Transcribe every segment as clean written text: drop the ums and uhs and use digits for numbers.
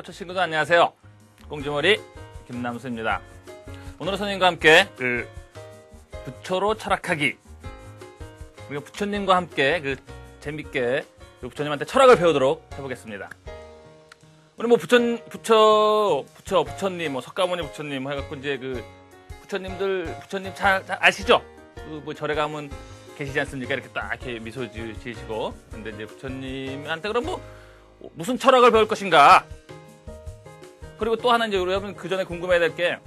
포차 친구들 안녕하세요. 꽁지머리 김남수입니다. 오늘은 선생님과 함께 부처로 철학하기, 우리가 부처님과 함께 재밌게 부처님한테 철학을 배우도록 해보겠습니다. 우리 뭐 부처님, 석가모니 부처님 해갖고 이제 부처님 잘 아시죠? 뭐 절에 가면 계시지 않습니까? 이렇게 딱 이렇게 미소 지으시고. 근데 이제 부처님한테 그럼 무슨 철학을 배울 것인가? 그리고 또 하나 이제 여러분 그 전에 궁금해야 될 게,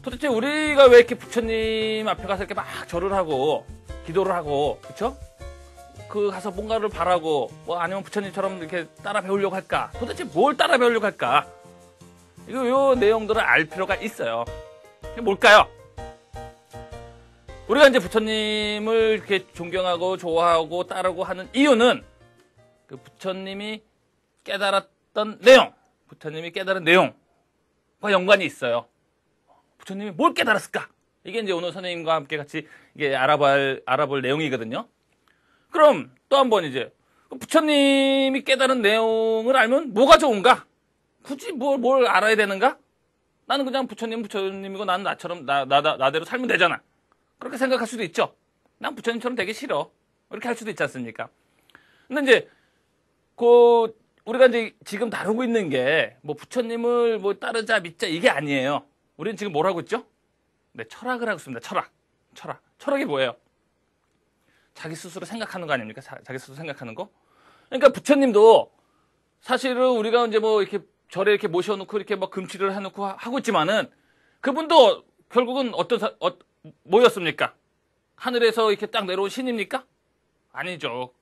도대체 우리가 왜 이렇게 부처님 앞에 가서 이렇게 막 절을 하고 기도를 하고, 그쵸? 가서 뭔가를 바라고, 아니면 부처님처럼 이렇게 따라 배우려고 할까? 도대체 뭘 따라 배우려고 할까? 요 내용들을 알 필요가 있어요. 이게 뭘까요? 우리가 이제 부처님을 이렇게 존경하고 좋아하고 따르고 하는 이유는 그 부처님이 깨달았던 내용, 부처님이 깨달은 내용과 연관이 있어요. 부처님이 뭘 깨달았을까? 이게 이제 오늘 선생님과 함께 같이 이게 알아볼 내용이거든요. 그럼 또 한 번 이제 부처님이 깨달은 내용을 알면 뭐가 좋은가? 굳이 뭘 알아야 되는가? 나는 그냥 부처님이고 나는 나처럼 나대로 살면 되잖아. 그렇게 생각할 수도 있죠. 난 부처님처럼 되기 싫어. 이렇게 할 수도 있지 않습니까? 근데 이제 우리가 이제 지금 다루고 있는 게 부처님을 따르자 믿자 이게 아니에요. 우리는 지금 뭘 하고 있죠? 네, 철학을 하고 있습니다. 철학이 뭐예요? 자기 스스로 생각하는 거 아닙니까? 자기 스스로 생각하는 거. 그러니까 부처님도 사실은 우리가 이제 이렇게 절에 이렇게 모셔놓고 이렇게 금치를 해놓고 하고 있지만은, 그분도 결국은 뭐였습니까? 하늘에서 이렇게 딱 내려온 신입니까? 아니죠.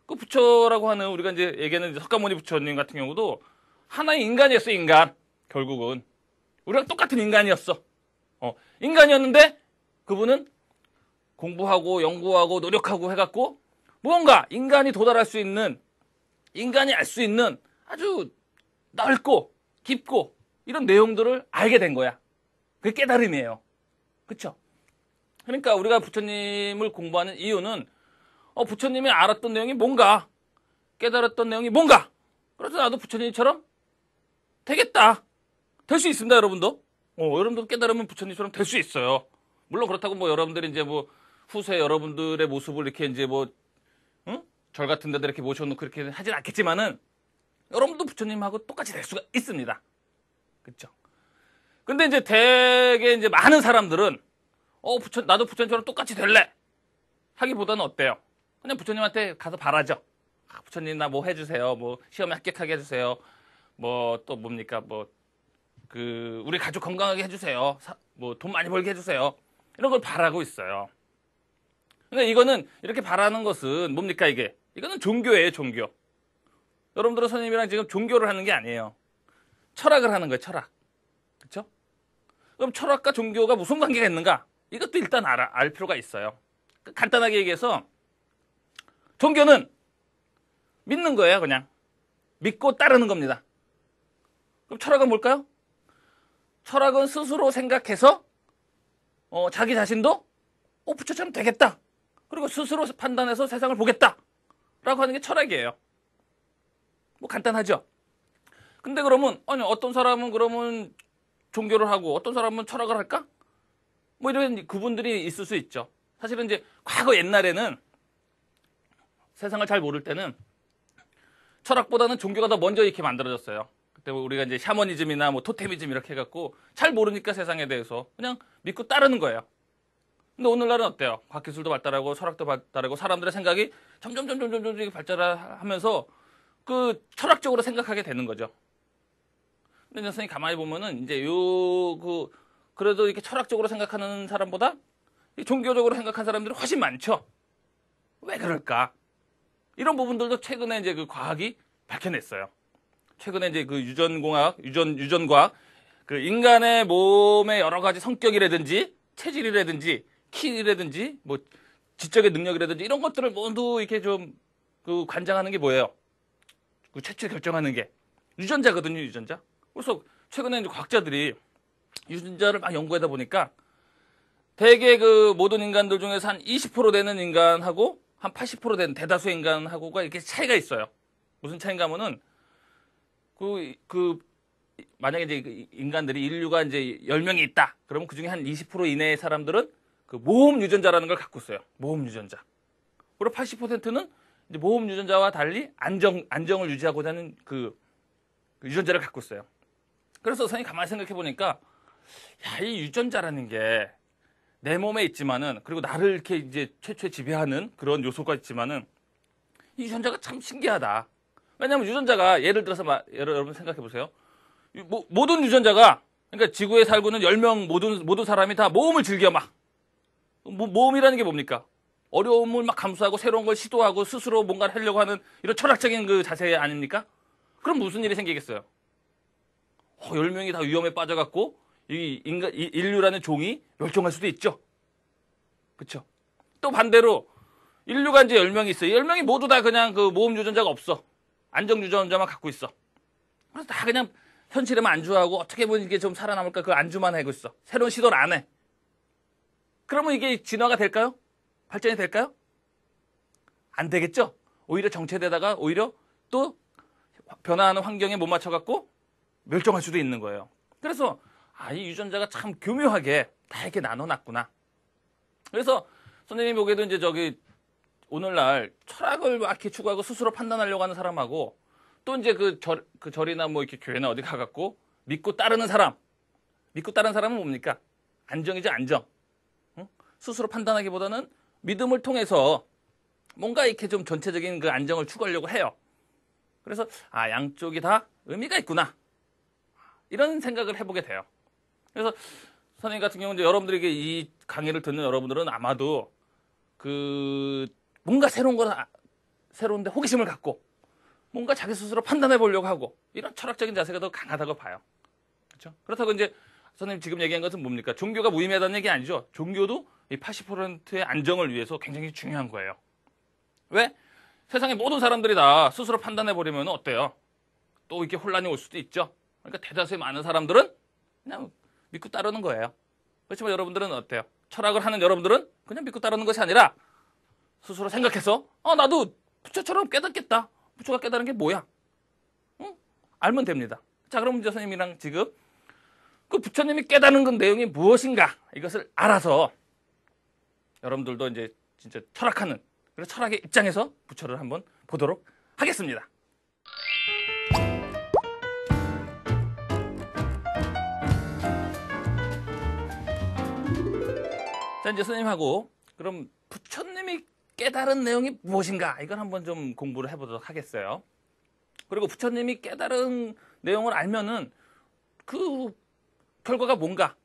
그 부처라고 하는, 우리가 이제 얘기하는 석가모니 부처님 같은 경우도 하나의 인간이었어, 인간. 결국은. 우리랑 똑같은 인간이었어. 인간이었는데 그분은 공부하고 연구하고 노력하고 해갖고 무언가 인간이 도달할 수 있는, 인간이 알 수 있는 아주 넓고 깊고 이런 내용들을 알게 된 거야. 그게 깨달음이에요. 그쵸? 그러니까 우리가 부처님을 공부하는 이유는 부처님이 알았던 내용이 뭔가, 깨달았던 내용이 뭔가, 그래서 나도 부처님처럼 되겠다. 될 수 있습니다, 여러분도. 여러분도 깨달으면 부처님처럼 될 수 있어요. 물론 그렇다고 여러분들이 이제 후세 여러분들의 모습을 이렇게 이제 절 같은 데다 이렇게 모셔놓고 이렇게 하진 않겠지만은, 여러분도 부처님하고 똑같이 될 수가 있습니다. 그쵸? 근데 이제 되게 이제 많은 사람들은, 나도 부처님처럼 똑같이 될래. 하기보다는 어때요? 그냥 부처님한테 가서 바라죠. 부처님 나 해주세요. 시험에 합격하게 해주세요. 또 뭡니까? 우리 가족 건강하게 해주세요. 돈 많이 벌게 해주세요. 이런 걸 바라고 있어요. 근데 이거는, 이렇게 바라는 것은 뭡니까, 이게? 이거는 종교예요, 종교. 여러분들은 선생님이랑 지금 종교를 하는 게 아니에요. 철학을 하는 거예요, 철학. 그쵸? 그럼 철학과 종교가 무슨 관계가 있는가? 이것도 일단 알 필요가 있어요. 간단하게 얘기해서, 종교는 믿는 거예요, 그냥. 믿고 따르는 겁니다. 그럼 철학은 뭘까요? 철학은 스스로 생각해서, 자기 자신도, 부처처럼 되겠다. 그리고 스스로 판단해서 세상을 보겠다. 라고 하는 게 철학이에요. 간단하죠? 근데 그러면, 어떤 사람은 그러면 종교를 하고, 어떤 사람은 철학을 할까? 이런 구분들이 있을 수 있죠. 사실은 이제 과거 옛날에는, 세상을 잘 모를 때는 철학보다는 종교가 더 먼저 이렇게 만들어졌어요. 그때 우리가 이제 샤머니즘이나 토테미즘 이렇게 해갖고 잘 모르니까 세상에 대해서 그냥 믿고 따르는 거예요. 근데 오늘날은 어때요? 과학기술도 발달하고 철학도 발달하고 사람들의 생각이 점점 발달하면서 철학적으로 생각하게 되는 거죠. 근데 선생님 가만히 보면은 이제 그래도 이렇게 철학적으로 생각하는 사람보다 종교적으로 생각하는 사람들이 훨씬 많죠. 왜 그럴까? 이런 부분들도 최근에 이제 과학이 밝혀냈어요. 최근에 이제 유전과학, 인간의 몸의 여러 가지 성격이라든지, 체질이라든지, 키라든지, 지적의 능력이라든지, 이런 것들을 모두 이렇게 좀, 관장하는 게 뭐예요? 최초에 결정하는 게 유전자거든요, 유전자. 그래서 최근에 이제 과학자들이 유전자를 막 연구하다 보니까 대개 모든 인간들 중에서 한 20% 되는 인간하고 한 80% 되는 대다수 인간하고가 이렇게 차이가 있어요. 무슨 차이인가 하면은 만약에 이제 인간들이 인류가 이제 10명이 있다. 그러면 그 중에 한 20% 이내의 사람들은 그 모험 유전자라는 걸 갖고 있어요. 모험 유전자. 그리고 80%는 이제 모험 유전자와 달리 안정을 유지하고자 하는 그 유전자를 갖고 있어요. 그래서 선생님이 가만히 생각해 보니까, 야, 이 유전자라는 게 내 몸에 있지만은, 그리고 나를 이렇게 이제 최초에 지배하는 그런 요소가 있지만은, 이 유전자가 참 신기하다. 왜냐하면 유전자가, 예를 들어서 여러분 생각해 보세요. 모든 유전자가, 그러니까 지구에 살고 있는 10명 모든 사람이 다 모험을 즐겨 막. 모험이라는 게 뭡니까? 어려움을 막 감수하고 새로운 걸 시도하고 스스로 뭔가를 하려고 하는 이런 철학적인 그 자세 아닙니까? 그럼 무슨 일이 생기겠어요? 10명이 다 위험에 빠져갖고 이 인류라는 종이 멸종할 수도 있죠. 그렇죠? 또 반대로 인류가 이제 10명이 있어요. 10명이 모두 다 그냥 그 모험 유전자가 없어. 안정 유전자만 갖고 있어. 그래서 다 그냥 현실에만 안주하고 어떻게 보면 이게 좀 살아남을까 그 안주만 하고 있어. 새로운 시도를 안 해. 그러면 이게 진화가 될까요? 발전이 될까요? 안 되겠죠? 오히려 정체되다가 오히려 또 변화하는 환경에 못 맞춰갖고 멸종할 수도 있는 거예요. 그래서 이 유전자가 참 교묘하게 다 이렇게 나눠놨구나. 그래서 선생님이 보기에도 이제 오늘날 철학을 막 이렇게 추구하고 스스로 판단하려고 하는 사람하고 또 이제 그 절이나 뭐 이렇게 교회나 어디 가갖고 믿고 따르는 사람. 믿고 따르는 사람은 뭡니까? 안정이죠, 안정. 스스로 판단하기보다는 믿음을 통해서 뭔가 이렇게 좀 전체적인 그 안정을 추구하려고 해요. 그래서 양쪽이 다 의미가 있구나. 이런 생각을 해보게 돼요. 그래서 선생님 같은 경우는 여러분들에게 이 강의를 듣는 여러분들은 아마도 뭔가 새로운데 호기심을 갖고 뭔가 자기 스스로 판단해 보려고 하고 이런 철학적인 자세가 더 강하다고 봐요. 그렇죠? 그렇다고 이제 선생님 지금 얘기한 것은 뭡니까? 종교가 무의미하다는 얘기 아니죠. 종교도 이 80%의 안정을 위해서 굉장히 중요한 거예요. 왜? 세상의 모든 사람들이 다 스스로 판단해 버리면 어때요? 또 이렇게 혼란이 올 수도 있죠. 그러니까 대다수의 많은 사람들은 그냥 믿고 따르는 거예요. 그렇지만 여러분들은 어때요? 철학을 하는 여러분들은 그냥 믿고 따르는 것이 아니라 스스로 생각해서 나도 부처처럼 깨닫겠다. 부처가 깨달은 게 뭐야? 응? 알면 됩니다. 자, 그럼 이제 선생님이랑 지금 그 부처님이 깨닫는 그 내용이 무엇인가 이것을 알아서 여러분들도 이제 진짜 철학하는 그래서 철학의 입장에서 부처를 한번 보도록 하겠습니다. 자, 이제 선생님하고 그럼 부처님이 깨달은 내용이 무엇인가 이걸 한번 좀 공부를 해보도록 하겠어요. 그리고 부처님이 깨달은 내용을 알면은 그 결과가 뭔가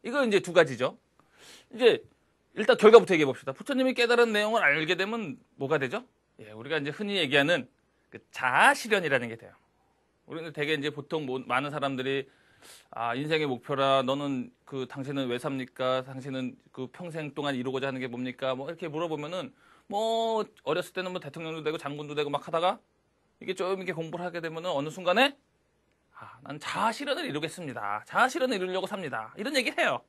이거 이제 두 가지죠. 이제 일단 결과부터 얘기해 봅시다. 부처님이 깨달은 내용을 알게 되면 뭐가 되죠? 우리가 이제 흔히 얘기하는 그 자아실현이라는 게 돼요. 우리는 되게 이제 보통 많은 사람들이 인생의 목표라 너는 당신은 왜 삽니까? 당신은 그 평생 동안 이루고자 하는 게 뭡니까? 뭐 이렇게 물어보면은 뭐 어렸을 때는 뭐 대통령도 되고 장군도 되고 막 하다가 이게 좀 이렇게 공부를 하게 되면은 어느 순간에 난 자아실현을 이루겠습니다. 자아실현을 이루려고 삽니다. 이런 얘기를 해요.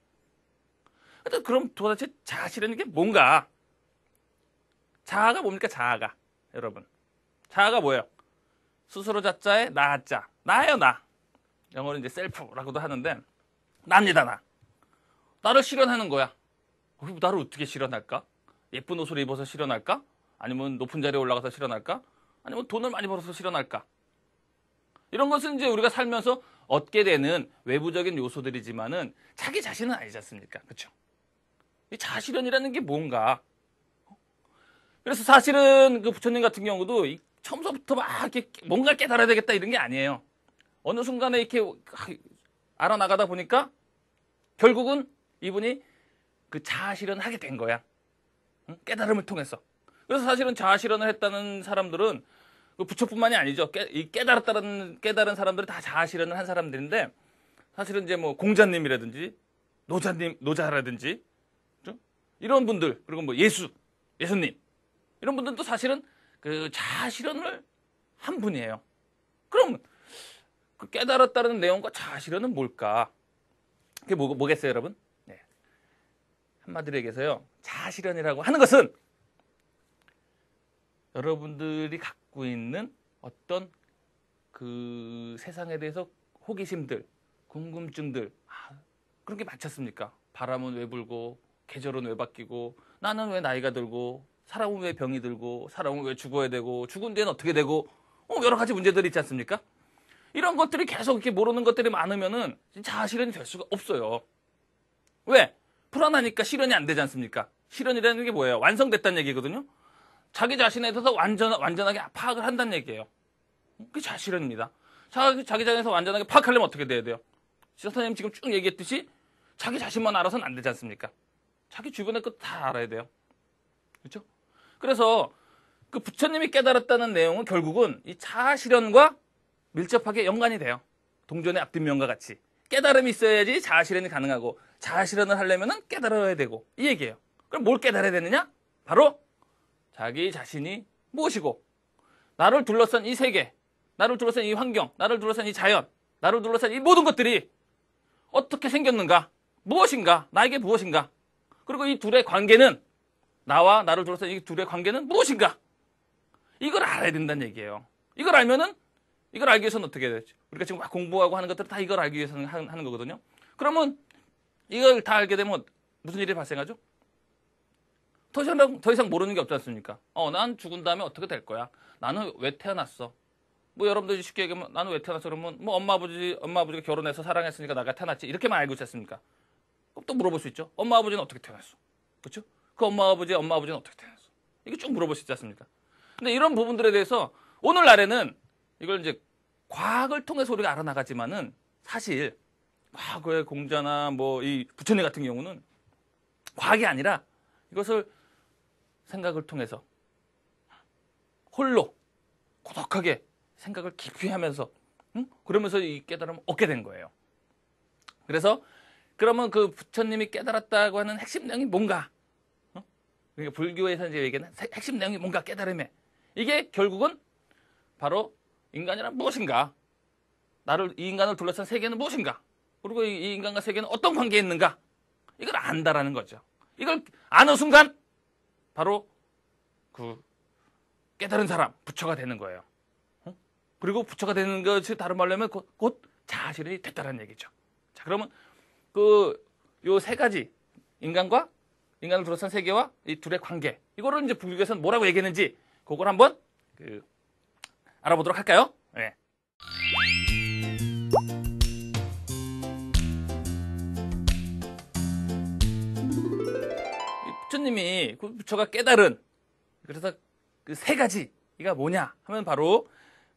그럼 도대체 자아실현이 게 뭔가? 자아가 뭡니까? 자아가. 여러분. 자아가 뭐예요? 스스로 자자에 나자. 나예요, 나. 영어로 이제 셀프라고도 하는데 나입니다, 나. 나를 실현하는 거야. 나를 어떻게 실현할까? 예쁜 옷을 입어서 실현할까? 아니면 높은 자리에 올라가서 실현할까? 아니면 돈을 많이 벌어서 실현할까? 이런 것은 이제 우리가 살면서 얻게 되는 외부적인 요소들이지만은 자기 자신은 아니지 않습니까? 그렇죠? 이 자아실현이라는 게 뭔가? 그래서 사실은 그 부처님 같은 경우도 처음부터 막 이렇게 뭔가 깨달아야 되겠다 이런 게 아니에요. 어느 순간에 이렇게 알아나가다 보니까 결국은 이분이 그 자아실현을 하게 된 거야. 깨달음을 통해서. 그래서 사실은 자아실현을 했다는 사람들은 그 부처뿐만이 아니죠. 깨달은 사람들이 다 자아실현을 한 사람들인데 사실은 이제 뭐 공자님이라든지 노자라든지 이런 분들 그리고 뭐 예수님 이런 분들도 사실은 그 자아실현을 한 분이에요. 그럼 그 깨달았다는 내용과 자아실현은 뭘까? 그게 뭐겠어요, 여러분? 네. 한마디로 얘기해서요. 자아실현이라고 하는 것은 여러분들이 갖고 있는 어떤 그 세상에 대해서 호기심들, 궁금증들 그런 게 많지 않습니까? 바람은 왜 불고 계절은 왜 바뀌고 나는 왜 나이가 들고 사람은 왜 병이 들고 사람은 왜 죽어야 되고 죽은 뒤엔 어떻게 되고 여러 가지 문제들이 있지 않습니까? 이런 것들이 계속 이렇게 모르는 것들이 많으면은 자아 실현이 될 수가 없어요. 왜? 불안하니까 실현이 안 되지 않습니까? 실현이라는 게 뭐예요? 완성됐다는 얘기거든요. 자기 자신에 대해서 완전하게 파악을 한다는 얘기예요. 그게 자아 실현입니다. 자기 자신에서 완전하게 파악하려면 어떻게 돼야 돼요? 선생님 지금 쭉 얘기했듯이 자기 자신만 알아서는 안 되지 않습니까? 자기 주변의 것 다 알아야 돼요. 그렇죠? 그래서 그 부처님이 깨달았다는 내용은 결국은 이 자아 실현과 밀접하게 연관이 돼요. 동전의 앞뒷면과 같이. 깨달음이 있어야지 자아 실현이 가능하고 자아 실현을 하려면 깨달아야 되고 이 얘기예요. 그럼 뭘 깨달아야 되느냐? 바로 자기 자신이 무엇이고 나를 둘러싼 이 세계, 나를 둘러싼 이 환경, 나를 둘러싼 이 자연, 나를 둘러싼 이 모든 것들이 어떻게 생겼는가? 무엇인가? 나에게 무엇인가? 그리고 이 둘의 관계는 나와 나를 둘러싼 이 둘의 관계는 무엇인가? 이걸 알아야 된다는 얘기예요. 이걸 알면은 이걸 알기 위해서는 어떻게 해야 되지? 우리가 지금 막 공부하고 하는 것들은 다 이걸 알기 위해서는 하는 거거든요. 그러면 이걸 다 알게 되면 무슨 일이 발생하죠? 더 이상 모르는 게 없지 않습니까? 난 죽은 다음에 어떻게 될 거야? 나는 왜 태어났어? 뭐 여러분들이 쉽게 얘기하면 나는 왜 태어났어? 그러면 뭐 엄마 아버지가 결혼해서 사랑했으니까 나가 태어났지. 이렇게만 알고 있지 않습니까? 그럼 또 물어볼 수 있죠. 엄마 아버지는 어떻게 태어났어? 그렇죠? 그 엄마 아버지는 어떻게 태어났어? 이게 쭉 물어볼 수 있지 않습니까? 근데 이런 부분들에 대해서 오늘날에는 이걸 이제 과학을 통해서 우리가 알아나가지만은 사실 과거의 공자나 뭐 이 부처님 같은 경우는 과학이 아니라 이것을 생각을 통해서 홀로 고독하게 생각을 깊이 하면서 그러면서 이 깨달음을 얻게 된 거예요. 그래서 그러면 그 부처님이 깨달았다고 하는 핵심 내용이 뭔가? 그러니까 불교에서 이제 얘기하는 핵심 내용이 뭔가 깨달음에 이게 결국은 바로 인간이란 무엇인가? 이 인간을 둘러싼 세계는 무엇인가? 그리고 이 인간과 세계는 어떤 관계에 있는가? 이걸 안다라는 거죠. 이걸 아는 순간 바로 그 깨달은 사람, 부처가 되는 거예요. 그리고 부처가 되는 것이 다른 말로 하면 곧 자아 실현이 됐다는 얘기죠. 자, 그러면 요 세 가지 인간을 둘러싼 세계와 이 둘의 관계 이거를 이제 불교에서는 뭐라고 얘기했는지 그걸 한번 알아보도록 할까요? 네. 부처님이 그 부처가 깨달은 그래서 그 세 가지가 뭐냐 하면 바로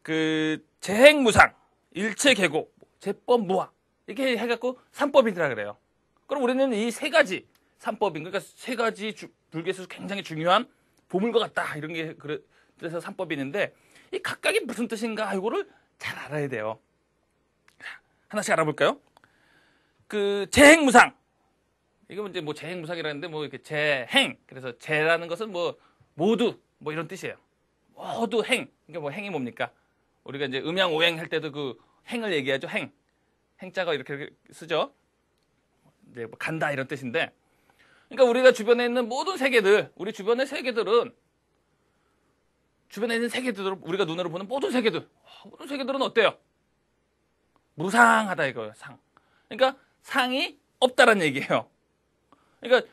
그 재행무상, 일체계고, 제법무화 이렇게 해갖고 삼법이라 그래요. 그럼 우리는 이 세 가지 삼법인 그러니까 세 가지 불교에서 굉장히 중요한 보물과 같다 이런 게 그래서 삼법이 있는데 이 각각이 무슨 뜻인가 이거를 잘 알아야 돼요. 하나씩 알아볼까요? 그 재행무상 이거 이제 뭐 재행무상이라는데 뭐 이렇게 재행 그래서 재라는 것은 뭐 모두 뭐 이런 뜻이에요. 모두 행 그러니까 뭐 행이 뭡니까? 우리가 이제 음양오행 할 때도 그 행을 얘기하죠. 행자가 이렇게 쓰죠. 이제 뭐 간다 이런 뜻인데 그러니까 우리가 주변에 있는 모든 세계들 우리 주변의 세계들은 주변에 있는 세계들 우리가 눈으로 보는 모든 세계들은 어때요? 무상하다 이거예요. 그러니까 상이 없다라는 얘기예요. 그러니까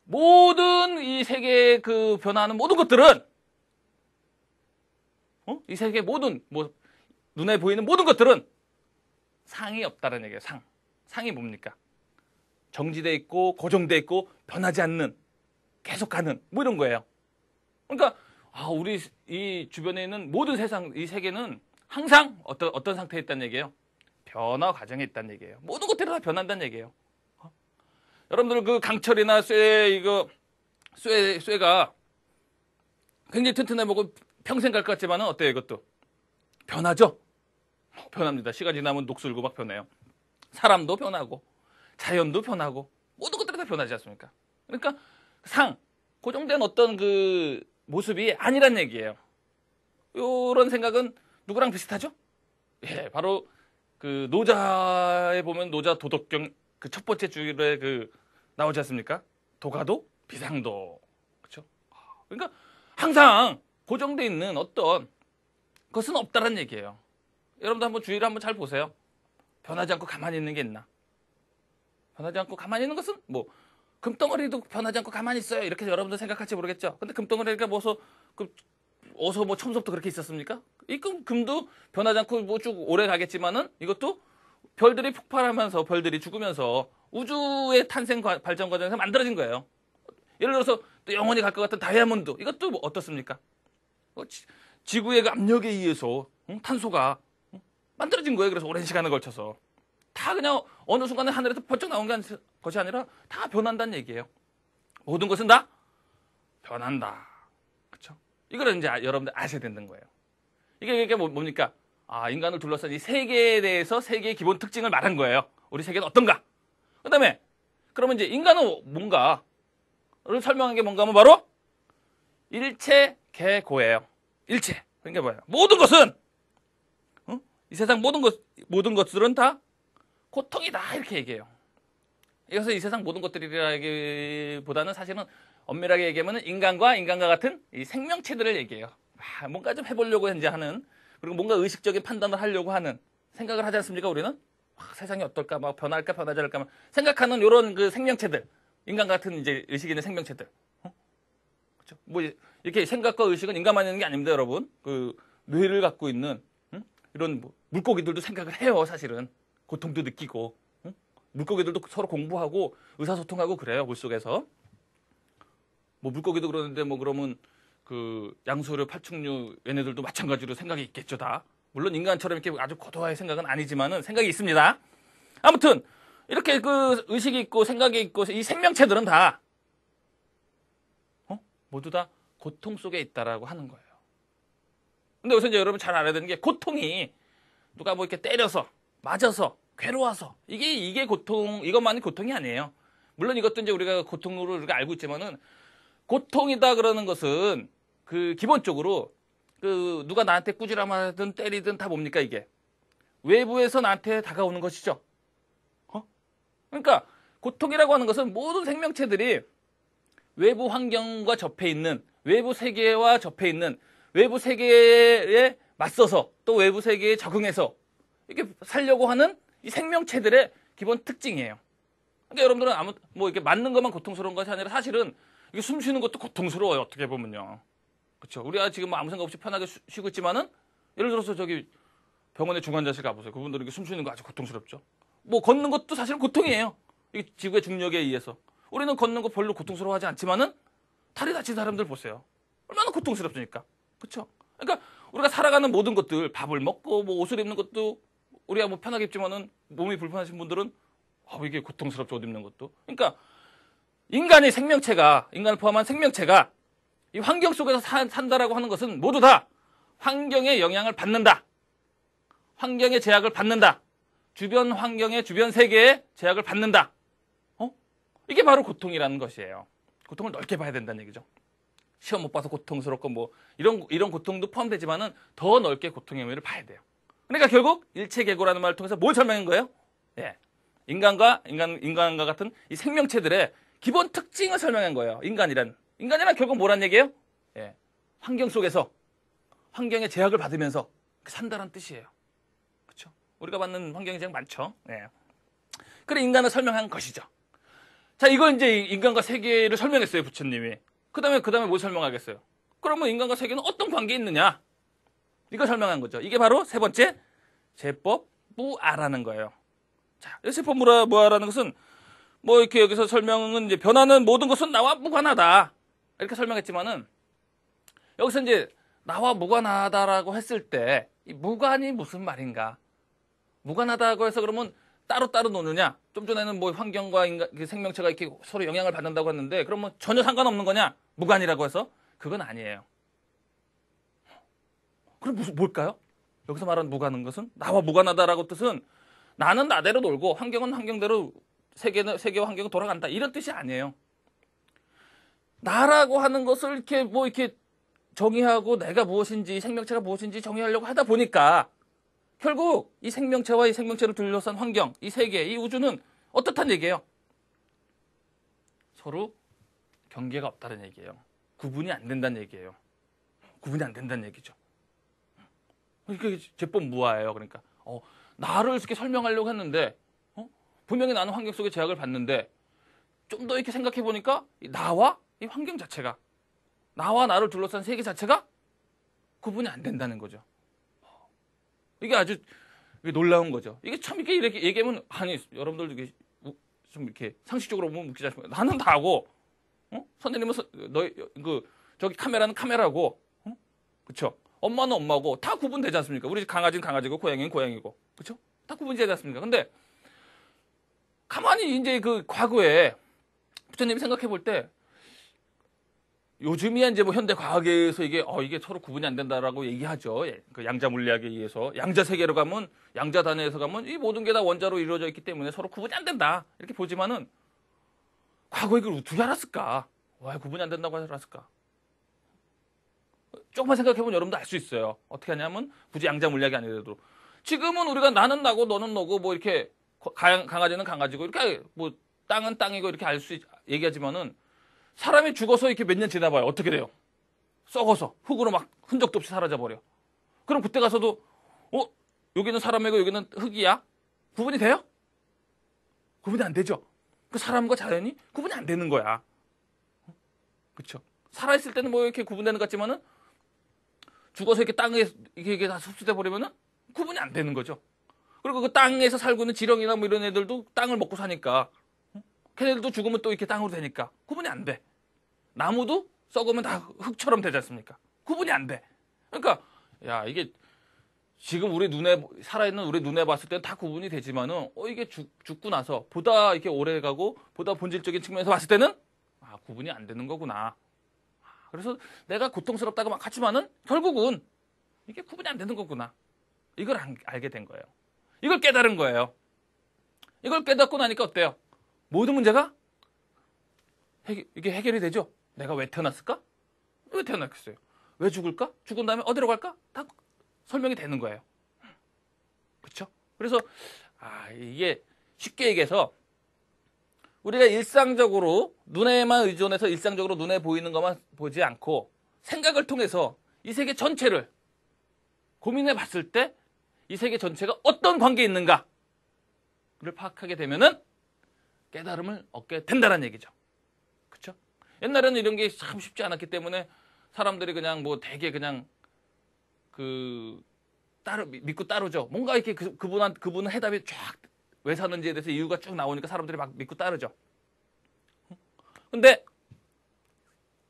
모든 이 세계에 그 변화하는 모든 것들은 이 세계 모든 뭐 눈에 보이는 모든 것들은 상이 없다라는 얘기예요. 상이 뭡니까? 정지돼 있고 고정돼 있고 변하지 않는 계속 가는 뭐 이런 거예요. 그러니까 우리 이 주변에 있는 모든 이 세계는 항상 어떤 상태에 있다는 얘기예요. 변화 과정에 있다는 얘기예요. 모든 것들이 다 변한다는 얘기예요. 여러분들 그 강철이나 쇠가 굉장히 튼튼해 보고 평생 갈 것 같지만은 어때요 이것도? 변하죠? 변합니다. 시간 지나면 녹슬고 막 변해요. 사람도 변하고 자연도 변하고 모든 것들이 다 변하지 않습니까? 그러니까 고정된 어떤 그 모습이 아니란 얘기예요. 이런 생각은 누구랑 비슷하죠? 예, 바로 그 노자에 보면 노자 도덕경 그 첫 번째 줄에 그 나오지 않습니까? 도가도 비상도 그렇죠? 그러니까 항상 고정돼 있는 어떤 것은 없다는 얘기예요. 여러분도 한번 주위를 한번 잘 보세요. 변하지 않고 가만히 있는 게 있나? 변하지 않고 가만히 있는 것은 뭐 금덩어리도 변하지 않고 가만히 있어요. 이렇게 여러분들 생각할지 모르겠죠. 근데 금덩어리가 어서 뭐 처음부터 그렇게 있었습니까? 이 금도 변하지 않고 뭐 쭉 오래 가겠지만은 이것도 별들이 폭발하면서 별들이 죽으면서 우주의 탄생 발전 과정에서 만들어진 거예요. 예를 들어서 또 영원히 갈 것 같은 다이아몬드 이것도 뭐 어떻습니까? 지구의 그 압력에 의해서 탄소가 만들어진 거예요. 그래서 오랜 시간을 걸쳐서 다 그냥 어느 순간에 하늘에서 번쩍 나온 것이 아니라 다 변한다는 얘기예요. 모든 것은 다 변한다. 그렇죠? 이걸 이제 여러분들 아셔야 되는 거예요. 이게 뭡니까? 인간을 둘러싼 이 세계에 대해서 세계의 기본 특징을 말한 거예요. 우리 세계는 어떤가? 그 다음에 그러면 이제 인간은 뭔가를 설명한 게 뭔가 하면 바로 일체계고예요. 일체. 그러니까 뭐예요? 모든 것은 이 세상 모든 것들은 다 고통이다 이렇게 얘기해요. 이것은 이 세상 모든 것들이라기보다는 사실은 엄밀하게 얘기하면 인간과 같은 이 생명체들을 얘기해요. 뭔가 좀 해보려고 이제 하는 그리고 뭔가 의식적인 판단을 하려고 하는 생각을 하지 않습니까? 우리는 세상이 어떨까, 막 변할까, 변하지 않을까 생각하는 이런 그 생명체들, 인간 같은 이제 의식 있는 생명체들. 그렇죠? 뭐 이렇게 생각과 의식은 인간만 있는 게 아닙니다, 여러분. 그 뇌를 갖고 있는 이런 물고기들도 생각을 해요, 사실은. 고통도 느끼고. 물고기들도 서로 공부하고 의사소통하고 그래요, 물속에서. 뭐 물고기도 그러는데 뭐 그러면 그 양서류, 파충류 얘네들도 마찬가지로 생각이 있겠죠, 다. 물론 인간처럼 이렇게 아주 고도화의 생각은 아니지만은 생각이 있습니다. 아무튼 이렇게 그 의식이 있고 생각이 있고 이 생명체들은 다 모두 다 고통 속에 있다라고 하는 거예요. 근데 여기서 이제 여러분 잘 알아야 되는 게 고통이 누가 뭐 이렇게 때려서 맞아서 괴로워서 이게 고통 이것만이 고통이 아니에요. 물론 이것도 이제 우리가 고통으로 우리가 알고 있지만은 고통이다 그러는 것은 그 기본적으로 그 누가 나한테 꾸지람하든 때리든 다 뭡니까 이게 외부에서 나한테 다가오는 것이죠. 그러니까 고통이라고 하는 것은 모든 생명체들이 외부 환경과 접해 있는 외부 세계와 접해 있는 외부 세계에 맞서서 또 외부 세계에 적응해서 이렇게 살려고 하는 이 생명체들의 기본 특징이에요. 그러니까 여러분들은 뭐 이렇게 맞는 것만 고통스러운 것이 아니라 사실은 이게 숨 쉬는 것도 고통스러워요. 어떻게 보면요. 그렇죠. 우리가 지금 아무 생각 없이 편하게 쉬고 있지만은 예를 들어서 저기 병원에 중환자실 가보세요. 그분들은 이게 숨 쉬는 거 아주 고통스럽죠. 뭐 걷는 것도 사실은 고통이에요. 이 지구의 중력에 의해서. 우리는 걷는 거 별로 고통스러워하지 않지만은 다리 다친 사람들 보세요. 얼마나 고통스럽습니까? 그렇죠? 그러니까 우리가 살아가는 모든 것들 밥을 먹고 뭐 옷을 입는 것도 우리가 뭐 편하게 입지만은 몸이 불편하신 분들은 이게 고통스럽죠. 옷 입는 것도. 그러니까 인간의 생명체가 인간을 포함한 생명체가 이 환경 속에서 산다라고 하는 것은 모두 다 환경의 영향을 받는다. 환경의 제약을 받는다. 주변 환경의 주변 세계의 제약을 받는다. 이게 바로 고통이라는 것이에요. 고통을 넓게 봐야 된다는 얘기죠. 시험 못 봐서 고통스럽고 뭐 이런 고통도 포함되지만은 더 넓게 고통의 의미를 봐야 돼요. 그러니까 결국 일체계고라는 말을 통해서 뭘 설명한 거예요? 예. 인간과 같은 이 생명체들의 기본 특징을 설명한 거예요. 인간이란 결국 뭐란 얘기예요? 예. 환경 속에서 환경의 제약을 받으면서 산다는 뜻이에요. 그렇죠? 우리가 받는 환경의 제약 많죠. 예. 그래 인간을 설명한 것이죠. 자, 이걸 이제 인간과 세계를 설명했어요, 부처님이. 그다음에 뭘 설명하겠어요? 그러면 인간과 세계는 어떤 관계에 있느냐? 이걸 설명한 거죠. 이게 바로 세 번째 제법무아라는 거예요. 자, 제법무아라는 것은 뭐 이렇게 여기서 설명은 이제 변하는 모든 것은 나와 무관하다. 이렇게 설명했지만은 여기서 이제 나와 무관하다라고 했을 때 이 무관이 무슨 말인가? 무관하다고 해서 그러면 따로따로 노느냐? 좀 전에는 뭐 환경과 인간, 생명체가 이렇게 서로 영향을 받는다고 했는데 그러면 전혀 상관없는 거냐? 무관이라고 해서? 그건 아니에요. 그럼 뭘까요? 여기서 말하는 무관한 것은? 나와 무관하다라고 뜻은 나는 나대로 놀고 환경은 환경대로 세계와 환경은 돌아간다. 이런 뜻이 아니에요. 나라고 하는 것을 이렇게 정의하고 내가 무엇인지 생명체가 무엇인지 정의하려고 하다 보니까 결국 이 생명체와 이 생명체를 둘러싼 환경, 이 세계, 이 우주는 어떻단 얘기예요? 서로 경계가 없다는 얘기예요. 구분이 안 된다는 얘기예요. 구분이 안 된다는 얘기죠. 그게 제법 무아예요. 그러니까 나를 이렇게 설명하려고 했는데 분명히 나는 환경 속에 제약을 받는데 좀 더 이렇게 생각해 보니까 나와 이 환경 자체가 나와 나를 둘러싼 세계 자체가 구분이 안 된다는 거죠. 이게 아주 놀라운 거죠. 이게 참 이렇게 얘기하면 아니 여러분들도 이게 좀 이렇게 상식적으로 보면 웃기지 않습니까? 나는 다고 선생님은 너희 저기 카메라는 카메라고 그렇죠? 엄마는 엄마고 다 구분되지 않습니까? 우리 강아지는 강아지고 고양이는 고양이고 그렇죠? 다 구분되지 않습니까? 근데 가만히 이제 그 과거에 부처님이 생각해 볼 때 요즘이야 이제 뭐 현대 과학에서 이게 서로 구분이 안 된다라고 얘기하죠. 그 양자 물리학에 의해서 양자 세계로 가면 양자 단위에서 가면 이 모든 게 다 원자로 이루어져 있기 때문에 서로 구분이 안 된다 이렇게 보지만은 과거에 이걸 어떻게 알았을까? 왜 구분이 안 된다고 알았을까? 조금만 생각해 보면 여러분도 알 수 있어요. 어떻게 하냐면 굳이 양자 물리학이 아니더라도 지금은 우리가 나는 나고 너는 너고 뭐 이렇게 강아지는 강아지고 이렇게 뭐 땅은 땅이고 이렇게 얘기하지만은 사람이 죽어서 이렇게 몇 년 지나봐요. 어떻게 돼요? 썩어서 흙으로 막 흔적도 없이 사라져 버려. 그럼 그때 가서도 여기는 사람이고 여기는 흙이야? 구분이 돼요? 구분이 안 되죠. 그 사람과 자연이 구분이 안 되는 거야. 그렇죠? 살아있을 때는 뭐 이렇게 구분되는 것 같지만은 죽어서 이렇게 땅에 이게 다 흡수돼 버리면은 구분이 안 되는 거죠. 그리고 그 땅에서 살고 있는 지렁이나 뭐 이런 애들도 땅을 먹고 사니까 걔네들도 죽으면 또 이렇게 땅으로 되니까 구분이 안 돼. 나무도 썩으면 다 흙처럼 되지 않습니까? 구분이 안 돼. 그러니까 야 이게 지금 우리 눈에 살아있는 우리 눈에 봤을 때는 다 구분이 되지만은 이게 죽고 나서 보다 이렇게 오래 가고 보다 본질적인 측면에서 봤을 때는 구분이 안 되는 거구나. 그래서 내가 고통스럽다고 막 하지만은 결국은 이게 구분이 안 되는 거구나. 이걸 알게 된 거예요. 이걸 깨달은 거예요. 이걸 깨닫고 나니까 어때요? 모든 문제가 이게 해결이 되죠? 내가 왜 태어났을까? 왜 태어났겠어요? 왜 죽을까? 죽은 다음에 어디로 갈까? 다 설명이 되는 거예요. 그렇죠? 그래서 이게 쉽게 얘기해서 우리가 일상적으로 눈에만 의존해서 일상적으로 눈에 보이는 것만 보지 않고 생각을 통해서 이 세계 전체를 고민해 봤을 때 이 세계 전체가 어떤 관계에 있는가를 파악하게 되면은 깨달음을 얻게 된다는 얘기죠. 그렇죠? 옛날에는 이런 게 참 쉽지 않았기 때문에 사람들이 그냥 뭐 되게 그냥 믿고 따르죠. 뭔가 이렇게 그분은 해답이 쫙 왜 사는지에 대해서 이유가 쭉 나오니까 사람들이 막 믿고 따르죠. 근데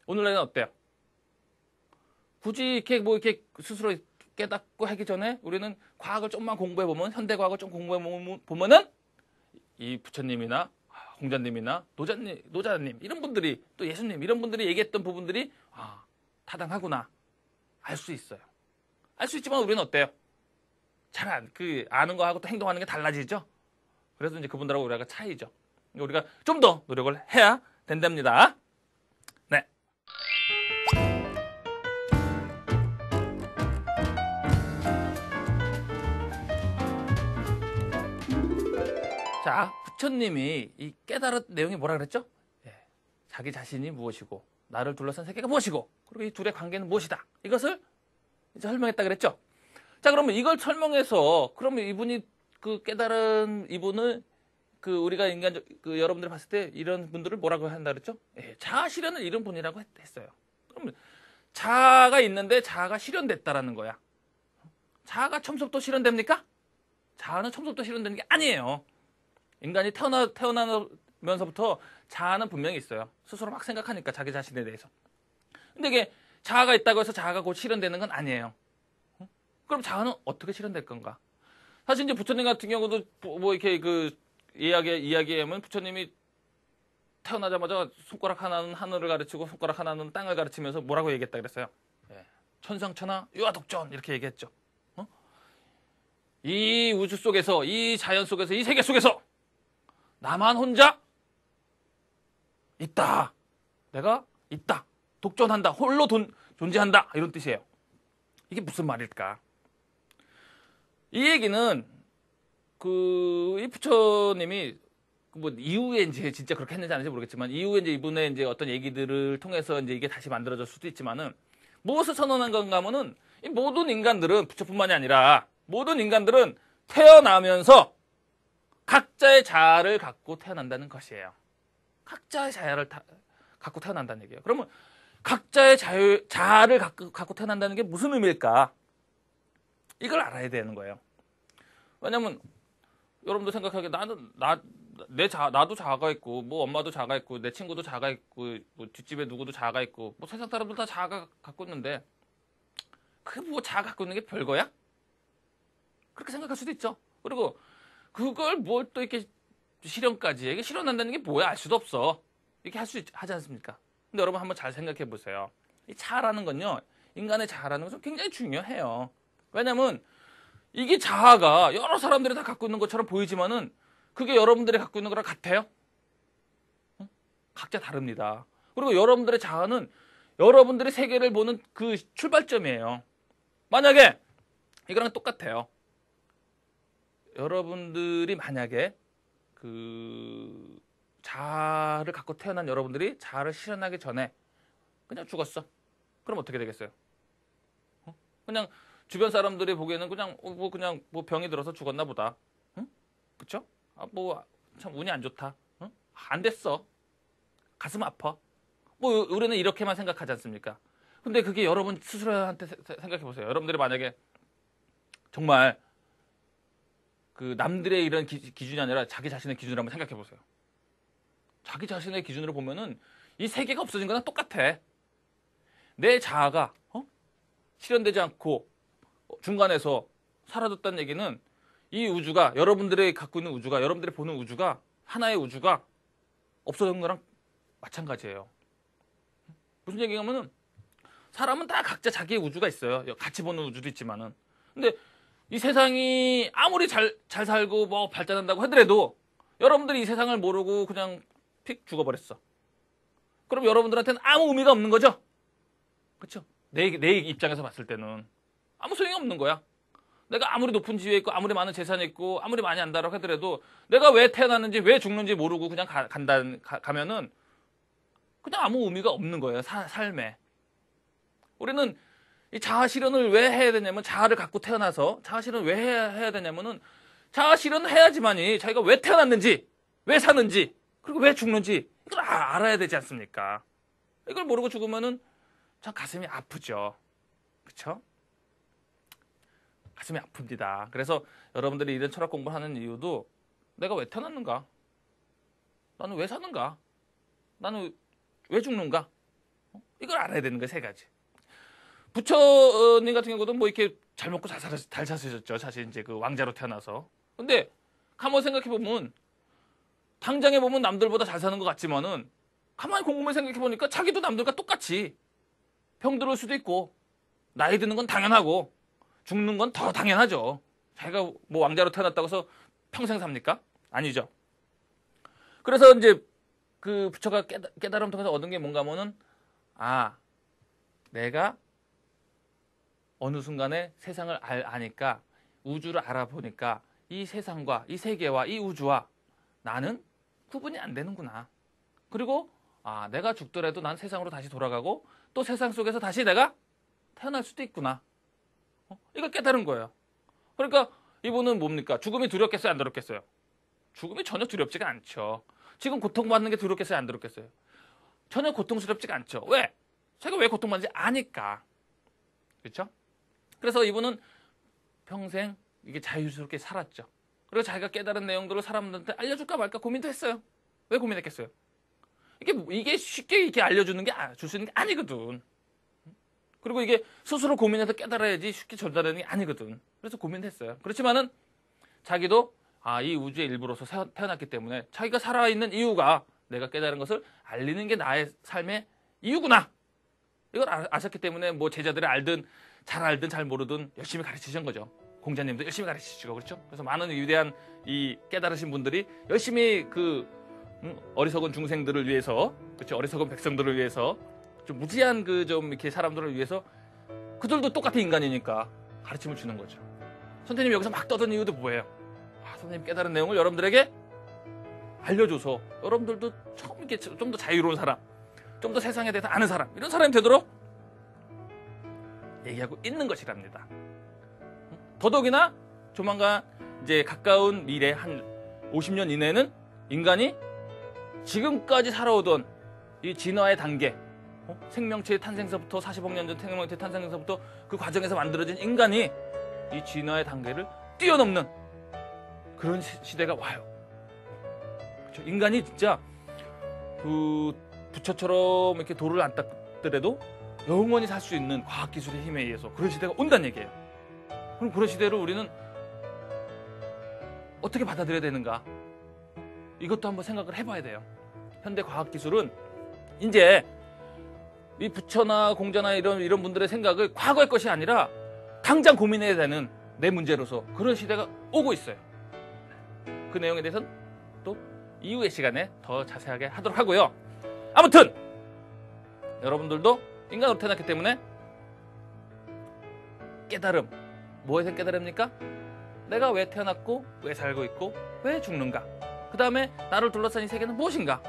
오늘날은 어때요? 굳이 이렇게 스스로 깨닫고 하기 전에 우리는 과학을 좀만 공부해 보면 현대 과학을 좀 공부해 보면은 이 부처님이나 공자님이나 노자님 이런 분들이 또 예수님 이런 분들이 얘기했던 부분들이 타당하구나 알 수 있어요. 알 수 있지만 우리는 어때요? 아는 거하고 또 행동하는 게 달라지죠. 그래서 이제 그분들하고 우리가 차이죠. 우리가 좀 더 노력을 해야 된답니다. 네. 자, 부처님이 이 깨달은 내용이 뭐라 그랬죠? 자기 자신이 무엇이고 나를 둘러싼 세계가 무엇이고 그리고 이 둘의 관계는 무엇이다. 이것을 이제 설명했다 그랬죠. 자, 그러면 이걸 설명해서 그러면 이분이 그 깨달은 이분을 우리가 여러분들이 봤을 때 이런 분들을 뭐라고 한다 그랬죠? 자아 실현을 이룬 분이라고 했어요. 그러면 자아가 있는데 자아가 실현됐다라는 거야. 자아가 처음부터 실현됩니까? 자아는 처음부터 실현되는 게 아니에요. 인간이 태어나면서부터 자아는 분명히 있어요. 스스로 막 생각하니까 자기 자신에 대해서. 근데 이게 자아가 있다고 해서 자아가 곧 실현되는 건 아니에요. 그럼 자아는 어떻게 실현될 건가? 사실 이제 부처님 같은 경우도 뭐 이렇게 이야기하면 부처님이 태어나자마자 손가락 하나는 하늘을 가르치고 손가락 하나는 땅을 가르치면서 뭐라고 얘기했다 그랬어요? 천상천하 유아독존 이렇게 얘기했죠. 이 우주 속에서 이 자연 속에서 이 세계 속에서 나만 혼자 있다. 내가 있다. 독존한다. 홀로 존재한다. 이런 뜻이에요. 이게 무슨 말일까? 이 얘기는 이 부처님이 뭐 이후에 이제 진짜 그렇게 했는지 아닌지 모르겠지만 이후에 이제 이분의 이제 어떤 얘기들을 통해서 이제 이게 다시 만들어질 수도 있지만은 무엇을 선언한 건가 하면은 이 모든 인간들은 부처뿐만이 아니라 모든 인간들은 태어나면서 각자의 자아를 갖고 태어난다는 것이에요. 각자의 자아를 갖고 태어난다는 얘기예요. 그러면 각자의 자아를 갖고 태어난다는 게 무슨 의미일까? 이걸 알아야 되는 거예요. 왜냐면 여러분도 생각하기에 나도 자아가 있고 뭐 엄마도 자아가 있고 내 친구도 자아가 있고 뭐 뒷집에 누구도 자아가 있고 뭐 세상 사람들 다 자아가 갖고 있는데 그게 뭐 자아 갖고 있는 게 별거야? 그렇게 생각할 수도 있죠. 그리고 그걸 뭘 또 이렇게 실현까지 이게 실현한다는 게 뭐야? 알 수도 없어. 이렇게 하지 않습니까? 근데 여러분 한번 잘 생각해 보세요. 이 자아라는 건요. 인간의 자아라는 것은 굉장히 중요해요. 왜냐면 이게 자아가 여러 사람들이 다 갖고 있는 것처럼 보이지만은 그게 여러분들이 갖고 있는 거랑 같아요? 각자 다릅니다. 그리고 여러분들의 자아는 여러분들이 세계를 보는 그 출발점이에요. 만약에 이거랑 똑같아요. 여러분들이 만약에 그 자아를 갖고 태어난 여러분들이 자아를 실현하기 전에 그냥 죽었어. 그럼 어떻게 되겠어요? 그냥 주변 사람들이 보기에는 그냥 뭐 병이 들어서 죽었나 보다. 응? 그쵸? 뭐 참 운이 안 좋다. 응? 안 됐어. 가슴 아파. 뭐 우리는 이렇게만 생각하지 않습니까? 근데 그게 여러분 스스로한테 생각해 보세요. 여러분들이 만약에 정말 그 남들의 이런 기준이 아니라 자기 자신의 기준으로 한번 생각해 보세요. 자기 자신의 기준으로 보면은 이 세계가 없어진 거랑 똑같아. 내 자아가 실현되지 않고 중간에서 사라졌다는 얘기는 이 우주가 여러분들이 갖고 있는 우주가 여러분들이 보는 우주가 하나의 우주가 없어진 거랑 마찬가지예요. 무슨 얘기냐면은 사람은 다 각자 자기의 우주가 있어요. 같이 보는 우주도 있지만은. 근데 이 세상이 아무리 잘 살고 뭐 발전한다고 하더라도 여러분들이 이 세상을 모르고 그냥 픽 죽어버렸어. 그럼 여러분들한테는 아무 의미가 없는 거죠? 그렇죠? 내 입장에서 봤을 때는 아무 소용이 없는 거야. 내가 아무리 높은 지위에 있고 아무리 많은 재산이 있고 아무리 많이 안다라고 하더라도 내가 왜 태어났는지 왜 죽는지 모르고 그냥 가면은 그냥 아무 의미가 없는 거예요. 삶에. 우리는 이 자아 실현을 왜 해야 되냐면 자아를 갖고 태어나서 자아 실현을 왜 해야 되냐면은 자아 실현을 해야지만이 자기가 왜 태어났는지 왜 사는지 그리고 왜 죽는지 이걸 알아야 되지 않습니까? 이걸 모르고 죽으면은 참 가슴이 아프죠. 그렇죠? 가슴이 아픕니다. 그래서 여러분들이 이런 철학 공부를 하는 이유도 내가 왜 태어났는가? 나는 왜 사는가? 나는 왜 죽는가? 이걸 알아야 되는 거예요. 세 가지. 부처님 같은 경우도 뭐 이렇게 잘 먹고 잘 사셨죠. 사실 이제 그 왕자로 태어나서. 근데 가만 생각해 보면 당장에 보면 남들보다 잘 사는 것 같지만은 가만히 곰곰이 생각해 보니까 자기도 남들과 똑같이 병들을 수도 있고 나이 드는 건 당연하고 죽는 건 더 당연하죠. 자기가 뭐 왕자로 태어났다고 해서 평생 삽니까? 아니죠. 그래서 이제 그 부처가 깨달음 통해서 얻은 게 뭔가 하면은 내가 어느 순간에 세상을 아니까 우주를 알아보니까 이 세상과 이 세계와 이 우주와 나는 구분이 안 되는구나. 그리고 내가 죽더라도 난 세상으로 다시 돌아가고 또 세상 속에서 다시 내가 태어날 수도 있구나. 이걸 깨달은 거예요. 그러니까 이분은 뭡니까? 죽음이 두렵겠어요? 안 두렵겠어요? 죽음이 전혀 두렵지가 않죠. 지금 고통받는 게 두렵겠어요? 안 두렵겠어요? 전혀 고통스럽지가 않죠. 왜? 자기가 왜 고통받는지 아니까. 그렇죠? 그래서 이분은 평생 이게 자유스럽게 살았죠. 그리고 자기가 깨달은 내용들을 사람들한테 알려줄까 말까 고민도 했어요. 왜 고민했겠어요? 이게 쉽게 이렇게 알려주는 게 줄 수 있는 게 아니거든. 그리고 이게 스스로 고민해서 깨달아야지 쉽게 전달하는 게 아니거든. 그래서 고민했어요. 그렇지만은 자기도 이 우주의 일부로서 태어났기 때문에 자기가 살아있는 이유가 내가 깨달은 것을 알리는 게 나의 삶의 이유구나. 이걸 아셨기 때문에 뭐 제자들이 알든 잘 모르든 열심히 가르치신 거죠. 공자님도 열심히 가르치시고 그렇죠. 그래서 많은 위대한 이 깨달으신 분들이 열심히 그 어리석은 중생들을 위해서 그렇죠. 어리석은 백성들을 위해서 좀 무지한 그 좀 이렇게 사람들을 위해서 그들도 똑같은 인간이니까 가르침을 주는 거죠. 선생님이 여기서 막 떠든 이유도 뭐예요? 선생님 깨달은 내용을 여러분들에게 알려줘서 여러분들도 처음 이렇게 좀 더 자유로운 사람, 좀 더 세상에 대해서 아는 사람, 이런 사람이 되도록 얘기하고 있는 것이랍니다. 더더욱이나 조만간 이제 가까운 미래 한 50년 이내에는 인간이 지금까지 살아오던 이 진화의 단계, 생명체의 탄생서부터 40억 년 전 생명체 탄생서부터 그 과정에서 만들어진 인간이 이 진화의 단계를 뛰어넘는 그런 시대가 와요. 그렇죠? 인간이 진짜 그 부처처럼 이렇게 돌을 안 닦더라도 영원히 살 수 있는 과학기술의 힘에 의해서 그런 시대가 온다는 얘기예요. 그럼 그런 시대를 우리는 어떻게 받아들여야 되는가? 이것도 한번 생각을 해봐야 돼요. 현대 과학기술은 이제 이 부처나 공자나 이런 분들의 생각을 과거의 것이 아니라 당장 고민해야 되는 내 문제로서 그런 시대가 오고 있어요. 그 내용에 대해서는 또 이후의 시간에 더 자세하게 하도록 하고요. 아무튼 여러분들도 인간으로 태어났기 때문에 깨달음, 뭐에서 깨달음입니까? 내가 왜 태어났고 왜 살고 있고 왜 죽는가? 그 다음에 나를 둘러싼 이 세계는 무엇인가?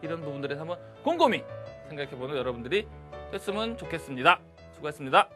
이런 부분들에 한번 곰곰이 생각해보는 여러분들이 됐으면 좋겠습니다. 수고했습니다.